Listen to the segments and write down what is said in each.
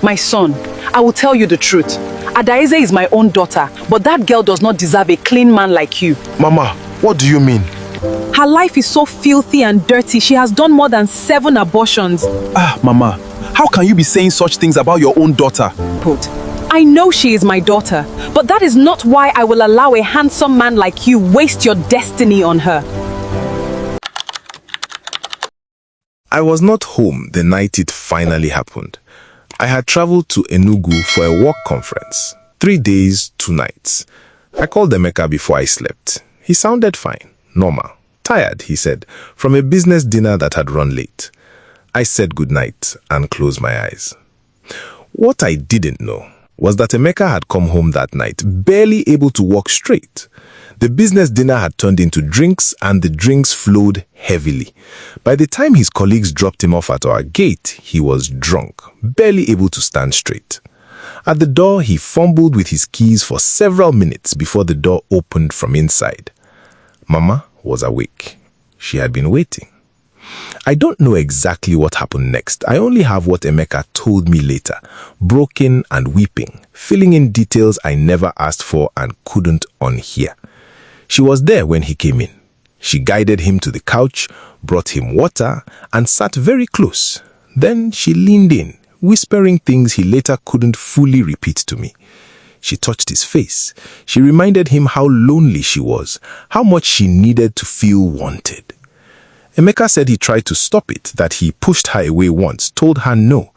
My son, I will tell you the truth. Adaize is my own daughter, but that girl does not deserve a clean man like you. Mama, what do you mean? Her life is so filthy and dirty. She has done more than 7 abortions. Mama, how can you be saying such things about your own daughter? I know she is my daughter, but that is not why I will allow a handsome man like you waste your destiny on her. I was not home the night it finally happened. I had traveled to Enugu for a work conference. 3 days, 2 nights. I called Emeka before I slept. He sounded fine, normal. Tired, he said, from a business dinner that had run late. I said goodnight and closed my eyes. What I didn't know was that Emeka had come home that night, barely able to walk straight. The business dinner had turned into drinks, and the drinks flowed heavily. By the time his colleagues dropped him off at our gate, he was drunk, barely able to stand straight. At the door, he fumbled with his keys for several minutes before the door opened from inside. Mama was awake. She had been waiting. I don't know exactly what happened next. I only have what Emeka told me later, broken and weeping, filling in details I never asked for and couldn't unhear. She was there when he came in. She guided him to the couch, brought him water, and sat very close. Then she leaned in, whispering things he later couldn't fully repeat to me. She touched his face. She reminded him how lonely she was, how much she needed to feel wanted. Emeka said he tried to stop it, that he pushed her away once, told her no.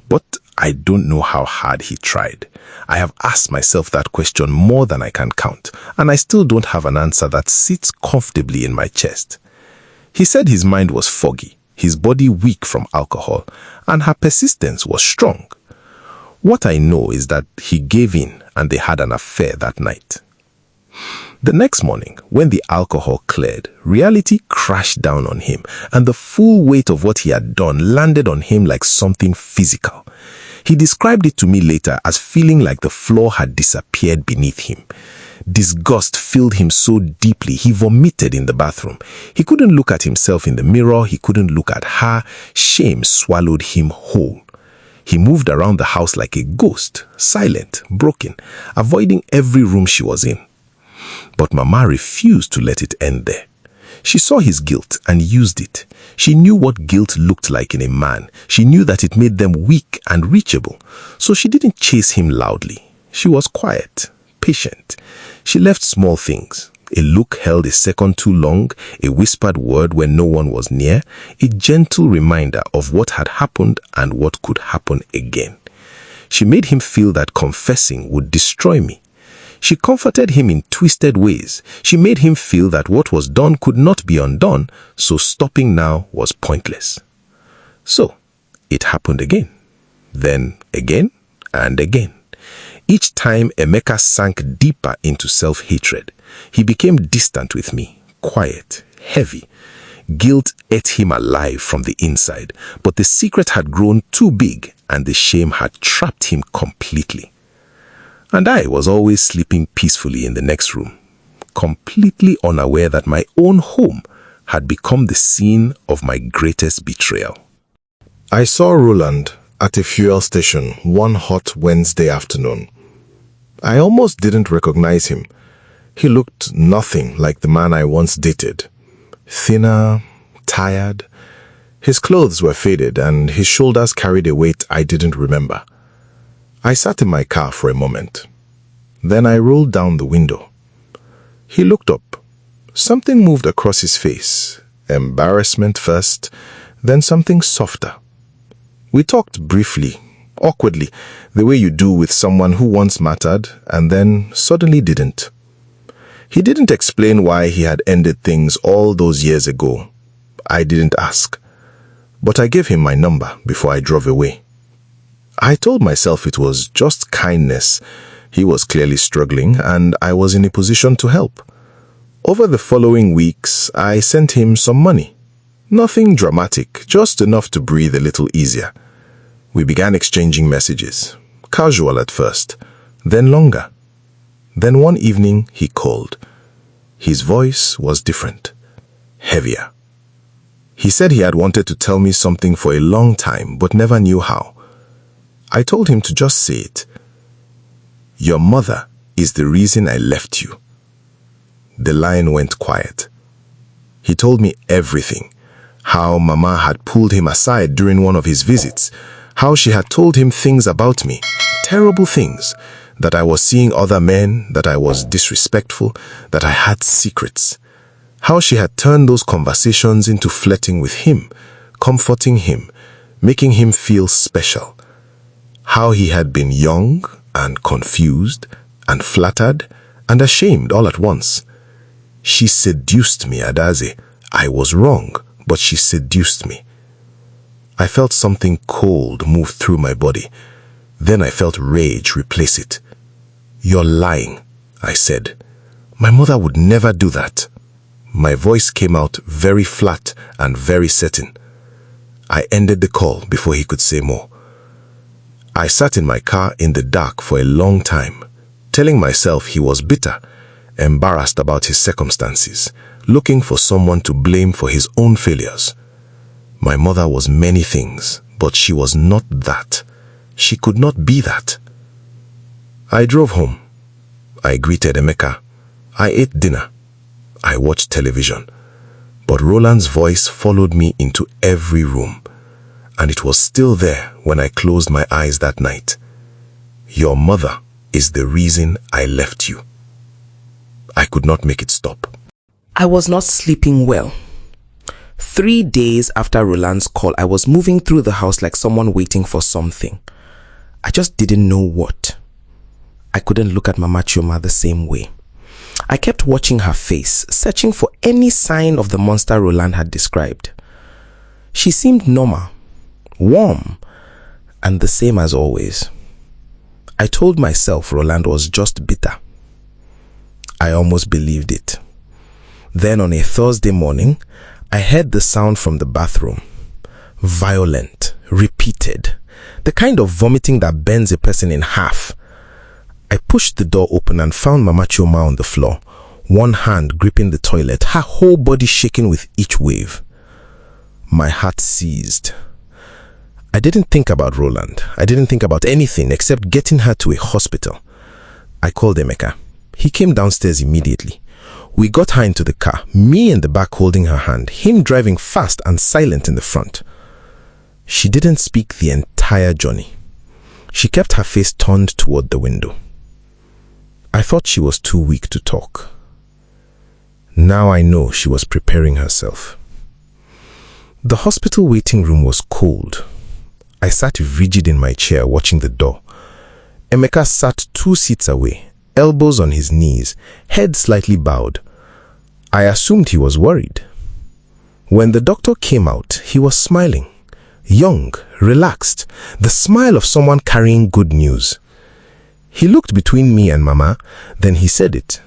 But I don't know how hard he tried. I have asked myself that question more than I can count, and I still don't have an answer that sits comfortably in my chest. He said his mind was foggy, his body weak from alcohol, and her persistence was strong. What I know is that he gave in and they had an affair that night. The next morning, when the alcohol cleared, reality crashed down on him, and the full weight of what he had done landed on him like something physical. He described it to me later as feeling like the floor had disappeared beneath him. Disgust filled him so deeply he vomited in the bathroom. He couldn't look at himself in the mirror, he couldn't look at her. Shame swallowed him whole. He moved around the house like a ghost, silent, broken, avoiding every room she was in. But Mama refused to let it end there. She saw his guilt and used it. She knew what guilt looked like in a man. She knew that it made them weak and reachable. So she didn't chase him loudly. She was quiet, patient. She left small things. A look held a second too long, a whispered word when no one was near, a gentle reminder of what had happened and what could happen again. She made him feel that confessing would destroy me. She comforted him in twisted ways. She made him feel that what was done could not be undone, so stopping now was pointless. So, it happened again. Then again and again. Each time Emeka sank deeper into self-hatred. He became distant with me, quiet, heavy. Guilt ate him alive from the inside, but the secret had grown too big and the shame had trapped him completely. And I was always sleeping peacefully in the next room, completely unaware that my own home had become the scene of my greatest betrayal. I saw Roland at a fuel station one hot Wednesday afternoon. I almost didn't recognize him. He looked nothing like the man I once dated. Thinner, tired. His clothes were faded and his shoulders carried a weight I didn't remember. I sat in my car for a moment. Then I rolled down the window. He looked up. Something moved across his face. Embarrassment first, then something softer. We talked briefly, awkwardly, the way you do with someone who once mattered and then suddenly didn't. He didn't explain why he had ended things all those years ago. I didn't ask. But I gave him my number before I drove away. I told myself it was just kindness. He was clearly struggling and I was in a position to help. Over the following weeks, I sent him some money. Nothing dramatic, just enough to breathe a little easier. We began exchanging messages, casual at first, then longer. Then one evening he called. His voice was different, heavier. He said he had wanted to tell me something for a long time but never knew how. I told him to just say it. Your mother is the reason I left you. The line went quiet. He told me everything. How Mama had pulled him aside during one of his visits. How she had told him things about me. Terrible things. That I was seeing other men, that I was disrespectful, that I had secrets. How she had turned those conversations into flirting with him, comforting him, making him feel special. How he had been young and confused and flattered and ashamed all at once. She seduced me, Adaze. I was wrong, but she seduced me. I felt something cold move through my body. Then I felt rage replace it. You're lying, I said. My mother would never do that. My voice came out very flat and very certain. I ended the call before he could say more. I sat in my car in the dark for a long time, telling myself he was bitter, embarrassed about his circumstances, looking for someone to blame for his own failures. My mother was many things, but she was not that. She could not be that. I drove home. I greeted Emeka. I ate dinner. I watched television. But Roland's voice followed me into every room, and it was still there when I closed my eyes that night. Your mother is the reason I left you. I could not make it stop. I was not sleeping well. 3 days after Roland's call, I was moving through the house like someone waiting for something. I just didn't know what. I couldn't look at Mama Chioma the same way. I kept watching her face, searching for any sign of the monster Roland had described. She seemed normal, warm, and the same as always. I told myself Roland was just bitter. I almost believed it. Then on a Thursday morning, I heard the sound from the bathroom. Violent, repeated, the kind of vomiting that bends a person in half. I pushed the door open and found Mama Chioma on the floor, one hand gripping the toilet, her whole body shaking with each wave. My heart seized. I didn't think about Roland. I didn't think about anything except getting her to a hospital. I called Emeka. He came downstairs immediately. We got her into the car, me in the back holding her hand, him driving fast and silent in the front. She didn't speak the entire journey. She kept her face turned toward the window. I thought she was too weak to talk. Now I know she was preparing herself. The hospital waiting room was cold. I sat rigid in my chair watching the door. Emeka sat 2 seats away, elbows on his knees, head slightly bowed. I assumed he was worried. When the doctor came out, he was smiling, young, relaxed, the smile of someone carrying good news. He looked between me and Mama, then he said it.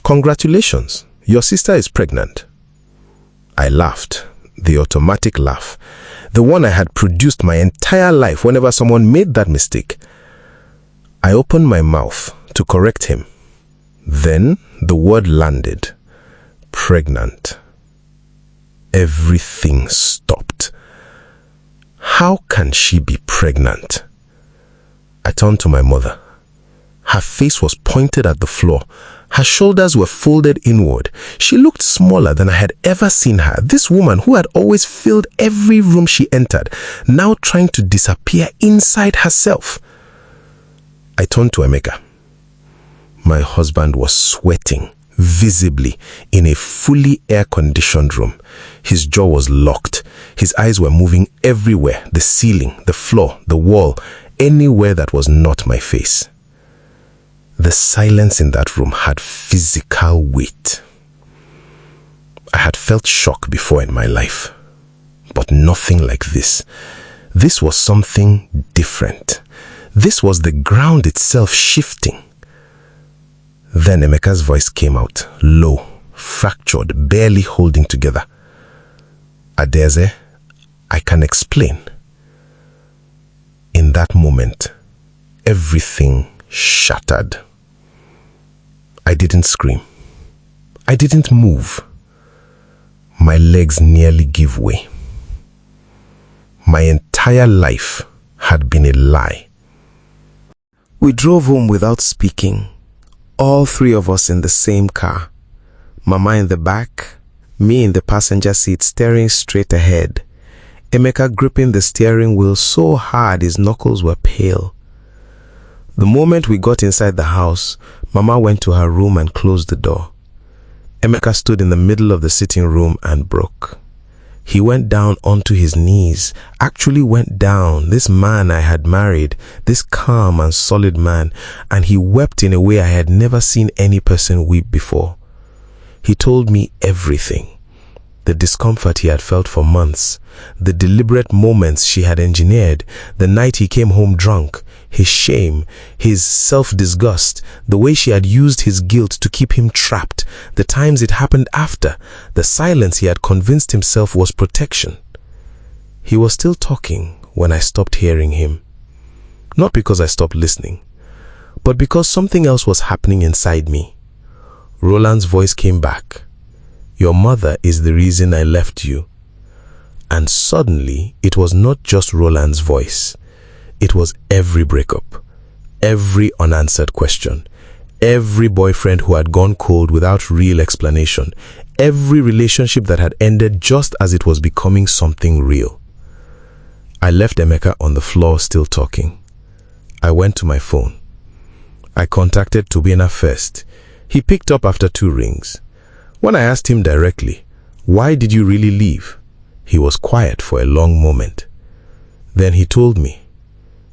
Congratulations, your sister is pregnant. I laughed, the automatic laugh, the one I had produced my entire life whenever someone made that mistake. I opened my mouth to correct him. Then the word landed. Pregnant. Everything stopped. How can she be pregnant? I turned to my mother. Her face was pointed at the floor. Her shoulders were folded inward. She looked smaller than I had ever seen her. This woman who had always filled every room she entered, now trying to disappear inside herself. I turned to Emeka. My husband was sweating, visibly, in a fully air-conditioned room. His jaw was locked. His eyes were moving everywhere, the ceiling, the floor, the wall, anywhere that was not my face. The silence in that room had physical weight. I had felt shock before in my life, but nothing like this. This was something different. This was the ground itself shifting. Then Emeka's voice came out, low, fractured, barely holding together. Adeze, I can explain. In that moment, everything shattered. I didn't scream. I didn't move. My legs nearly gave way. My entire life had been a lie. We drove home without speaking, all three of us in the same car. Mama in the back, me in the passenger seat staring straight ahead. Emeka gripping the steering wheel so hard his knuckles were pale. The moment we got inside the house, Mama went to her room and closed the door. Emeka stood in the middle of the sitting room and broke. He went down onto his knees, actually went down, this man I had married, this calm and solid man, and he wept in a way I had never seen any person weep before. He told me everything. The discomfort he had felt for months, the deliberate moments she had engineered, the night he came home drunk, his shame, his self-disgust, the way she had used his guilt to keep him trapped, the times it happened after, the silence he had convinced himself was protection. He was still talking when I stopped hearing him. Not because I stopped listening, but because something else was happening inside me. Roland's voice came back. Your mother is the reason I left you. And suddenly, it was not just Roland's voice. It was every breakup, every unanswered question, every boyfriend who had gone cold without real explanation, every relationship that had ended just as it was becoming something real. I left Emeka on the floor still talking. I went to my phone. I contacted Tobina first. He picked up after 2 rings. When I asked him directly, why did you really leave? He was quiet for a long moment. Then he told me,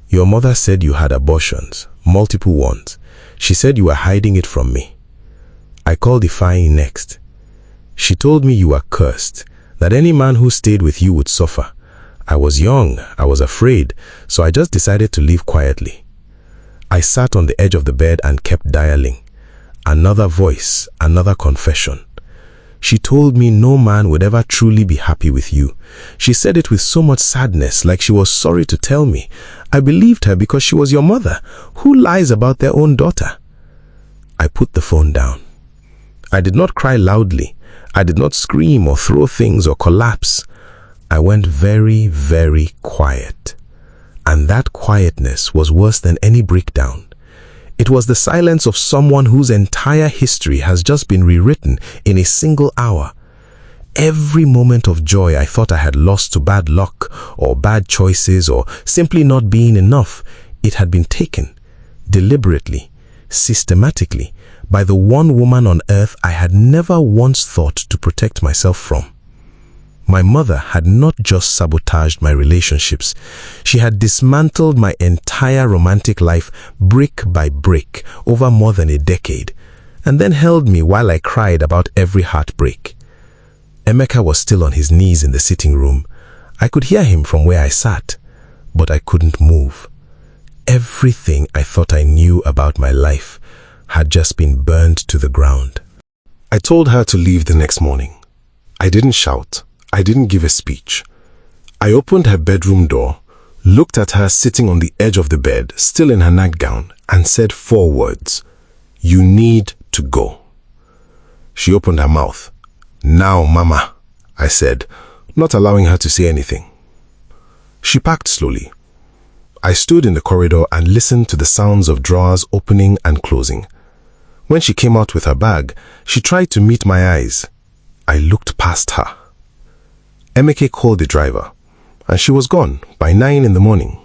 your mother said you had abortions, multiple ones. She said you were hiding it from me. I called Ifeanyi next. She told me you were cursed, that any man who stayed with you would suffer. I was young, I was afraid, so I just decided to leave quietly. I sat on the edge of the bed and kept dialing. Another voice, another confession. She told me no man would ever truly be happy with you. She said it with so much sadness, like she was sorry to tell me. I believed her because she was your mother. Who lies about their own daughter? I put the phone down. I did not cry loudly. I did not scream or throw things or collapse. I went very, very quiet. And that quietness was worse than any breakdown. It was the silence of someone whose entire history has just been rewritten in a single hour. Every moment of joy I thought I had lost to bad luck or bad choices or simply not being enough, it had been taken deliberately, systematically, by the one woman on earth I had never once thought to protect myself from. My mother had not just sabotaged my relationships. She had dismantled my entire romantic life brick by brick over more than a decade, and then held me while I cried about every heartbreak. Emeka was still on his knees in the sitting room. I could hear him from where I sat, but I couldn't move. Everything I thought I knew about my life had just been burned to the ground. I told her to leave the next morning. I didn't shout. I didn't give a speech. I opened her bedroom door, looked at her sitting on the edge of the bed, still in her nightgown, and said 4 words. You need to go. She opened her mouth. Now, Mama, I said, not allowing her to say anything. She packed slowly. I stood in the corridor and listened to the sounds of drawers opening and closing. When she came out with her bag, she tried to meet my eyes. I looked past her. Emeka called the driver, and she was gone by 9 in the morning.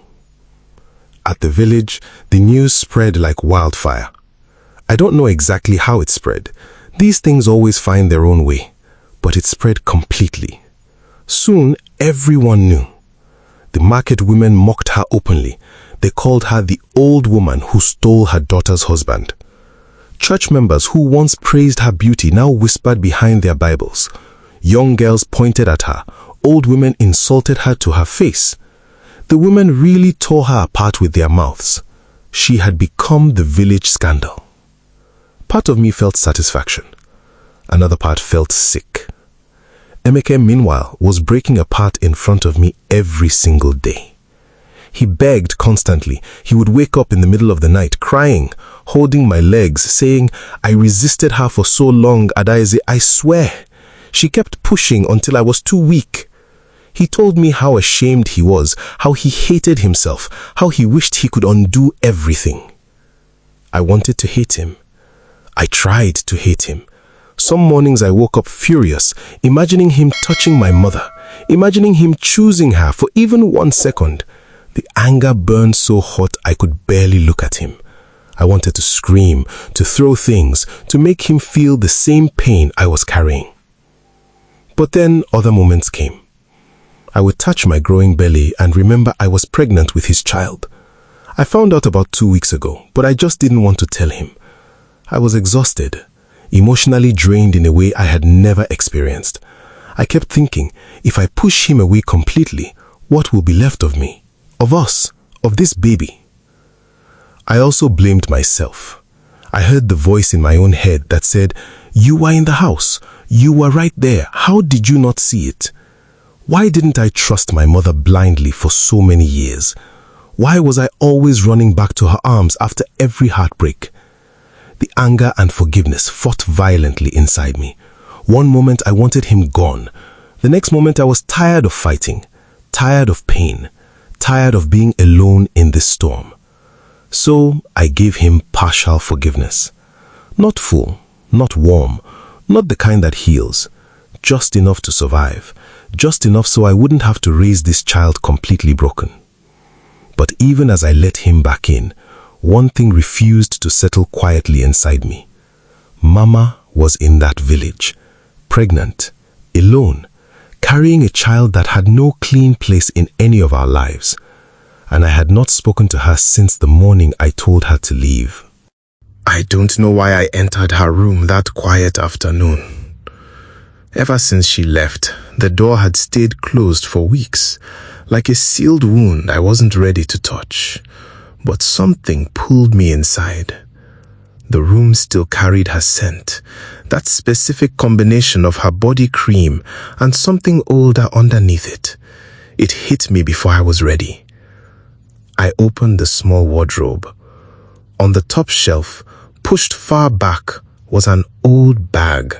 At the village, the news spread like wildfire. I don't know exactly how it spread. These things always find their own way, but it spread completely. Soon, everyone knew. The market women mocked her openly. They called her the old woman who stole her daughter's husband. Church members who once praised her beauty now whispered behind their Bibles. Young girls pointed at her. Old women insulted her to her face. The women really tore her apart with their mouths. She had become the village scandal. Part of me felt satisfaction. Another part felt sick. Emeka, meanwhile, was breaking apart in front of me every single day. He begged constantly. He would wake up in the middle of the night, crying, holding my legs, saying, I resisted her for so long, Adaeze, I swear. She kept pushing until I was too weak. He told me how ashamed he was, how he hated himself, how he wished he could undo everything. I wanted to hate him. I tried to hate him. Some mornings I woke up furious, imagining him touching my mother, imagining him choosing her for even 1 second. The anger burned so hot I could barely look at him. I wanted to scream, to throw things, to make him feel the same pain I was carrying. But then other moments came. I would touch my growing belly and remember I was pregnant with his child. I found out about 2 weeks ago, but I just didn't want to tell him. I was exhausted, emotionally drained in a way I had never experienced. I kept thinking, if I push him away completely, what will be left of me, of us, of this baby? I also blamed myself. I heard the voice in my own head that said, "You were in the house. You were right there. How did you not see it? Why didn't I trust my mother blindly for so many years? Why was I always running back to her arms after every heartbreak?" The anger and forgiveness fought violently inside me. One moment I wanted him gone. The next moment I was tired of fighting, tired of pain, tired of being alone in this storm. So I gave him partial forgiveness. Not full, not warm, not the kind that heals. Just enough to survive. Just enough so I wouldn't have to raise this child completely broken. But even as I let him back in, one thing refused to settle quietly inside me. Mama was in that village, pregnant, alone, carrying a child that had no clean place in any of our lives. And I had not spoken to her since the morning I told her to leave. I don't know why I entered her room that quiet afternoon. Ever since she left, the door had stayed closed for weeks, like a sealed wound I wasn't ready to touch. But something pulled me inside. The room still carried her scent, that specific combination of her body cream and something older underneath it. It hit me before I was ready. I opened the small wardrobe. On the top shelf, pushed far back, was an old bag.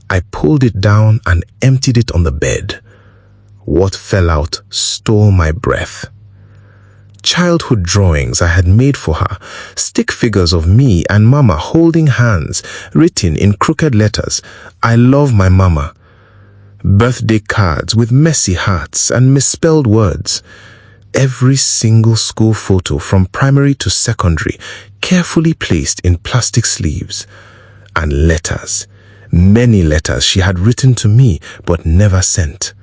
I pulled it down and emptied it on the bed. What fell out stole my breath. Childhood drawings I had made for her, stick figures of me and Mama holding hands, written in crooked letters, "I love my Mama." Birthday cards with messy hearts and misspelled words. Every single school photo from primary to secondary, carefully placed in plastic sleeves. And letters, many letters she had written to me but never sent.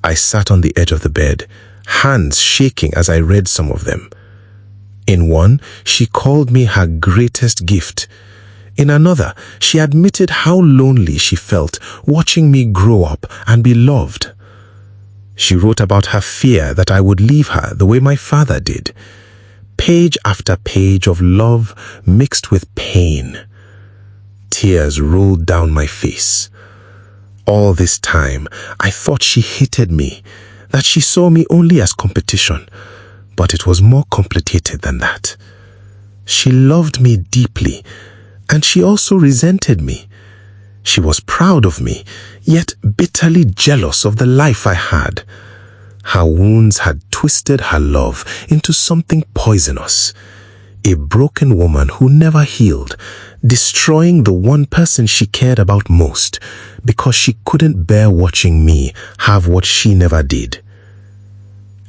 I sat on the edge of the bed, hands shaking as I read some of them. In one, she called me her greatest gift. In another, she admitted how lonely she felt watching me grow up and be loved. She wrote about her fear that I would leave her the way my father did. Page after page of love mixed with pain. Tears rolled down my face. All this time, I thought she hated me, that she saw me only as competition, but it was more complicated than that. She loved me deeply, and she also resented me. She was proud of me, yet bitterly jealous of the life I had. Her wounds had twisted her love into something poisonous. A broken woman who never healed, destroying the one person she cared about most because she couldn't bear watching me have what she never did.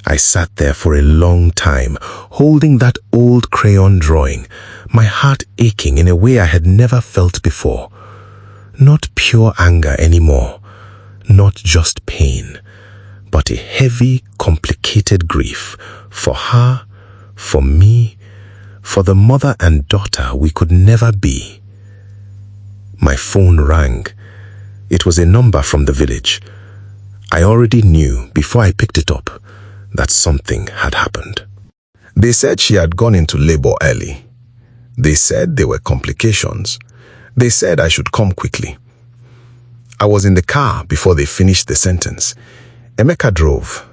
I sat there for a long time, holding that old crayon drawing, my heart aching in a way I had never felt before. Not pure anger anymore, not just pain, but a heavy, complicated grief for her, for me, for the mother and daughter we could never be. My phone rang. It was a number from the village. I already knew before I picked it up that something had happened. They said she had gone into labor early. They said there were complications. They said I should come quickly. I was in the car before they finished the sentence. Emeka drove.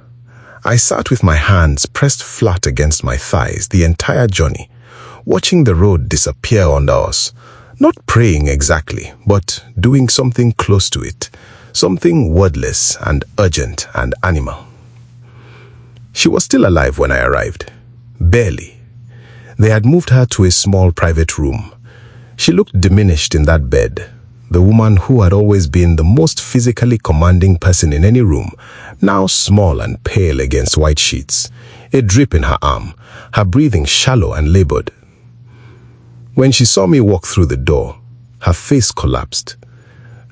I sat with my hands pressed flat against my thighs the entire journey, watching the road disappear under us, not praying exactly, but doing something close to it, something wordless and urgent and animal. She was still alive when I arrived. Barely. They had moved her to a small private room. She looked diminished in that bed. The woman who had always been the most physically commanding person in any room, now small and pale against white sheets, a drip in her arm, her breathing shallow and labored. When she saw me walk through the door, her face collapsed.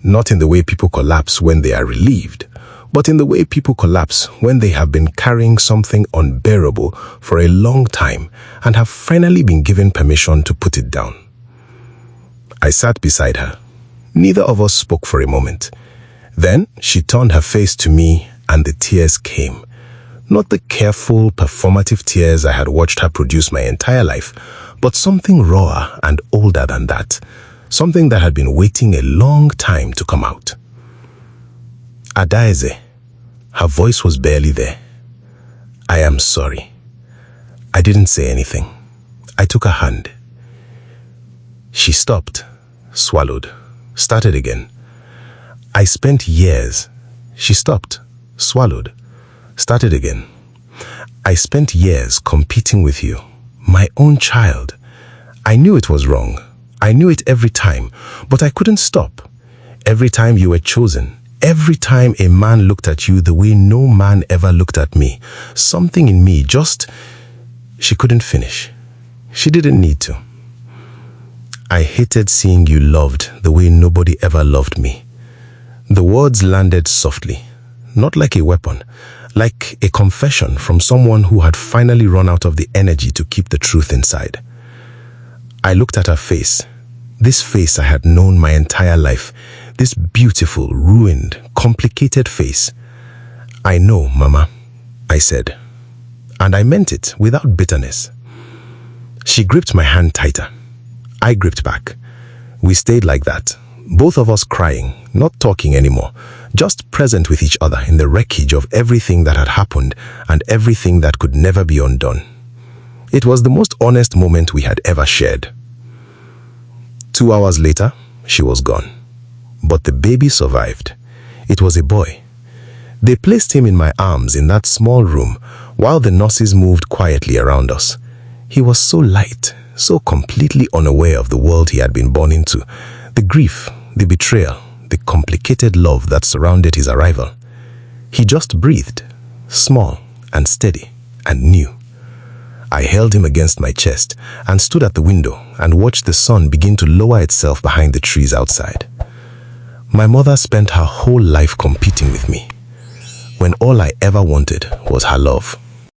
Not in the way people collapse when they are relieved, but in the way people collapse when they have been carrying something unbearable for a long time and have finally been given permission to put it down. I sat beside her. Neither of us spoke for a moment. Then she turned her face to me and the tears came. Not the careful, performative tears I had watched her produce my entire life, but something rawer and older than that. Something that had been waiting a long time to come out. Adaeze. Her voice was barely there. I am sorry. I didn't say anything. I took her hand. She stopped, swallowed, started again. I spent years. She stopped, swallowed, started again. I spent years competing with you, my own child. I knew it was wrong. I knew it every time, but I couldn't stop. Every time you were chosen, every time a man looked at you the way no man ever looked at me, something in me just... She couldn't finish. She didn't need to. I hated seeing you loved the way nobody ever loved me. The words landed softly, not like a weapon, like a confession from someone who had finally run out of the energy to keep the truth inside. I looked at her face, this face I had known my entire life, this beautiful, ruined, complicated face. I know, Mama, I said, and I meant it without bitterness. She gripped my hand tighter. I gripped back. We stayed like that, both of us crying, not talking anymore, just present with each other in the wreckage of everything that had happened and everything that could never be undone. It was the most honest moment we had ever shared. 2 hours later, she was gone. But the baby survived. It was a boy. They placed him in my arms in that small room while the nurses moved quietly around us. He was so light, so completely unaware of the world he had been born into, the grief, the betrayal, the complicated love that surrounded his arrival. He just breathed, small and steady and new. I held him against my chest and stood at the window and watched the sun begin to lower itself behind the trees outside. My mother spent her whole life competing with me, when all I ever wanted was her love.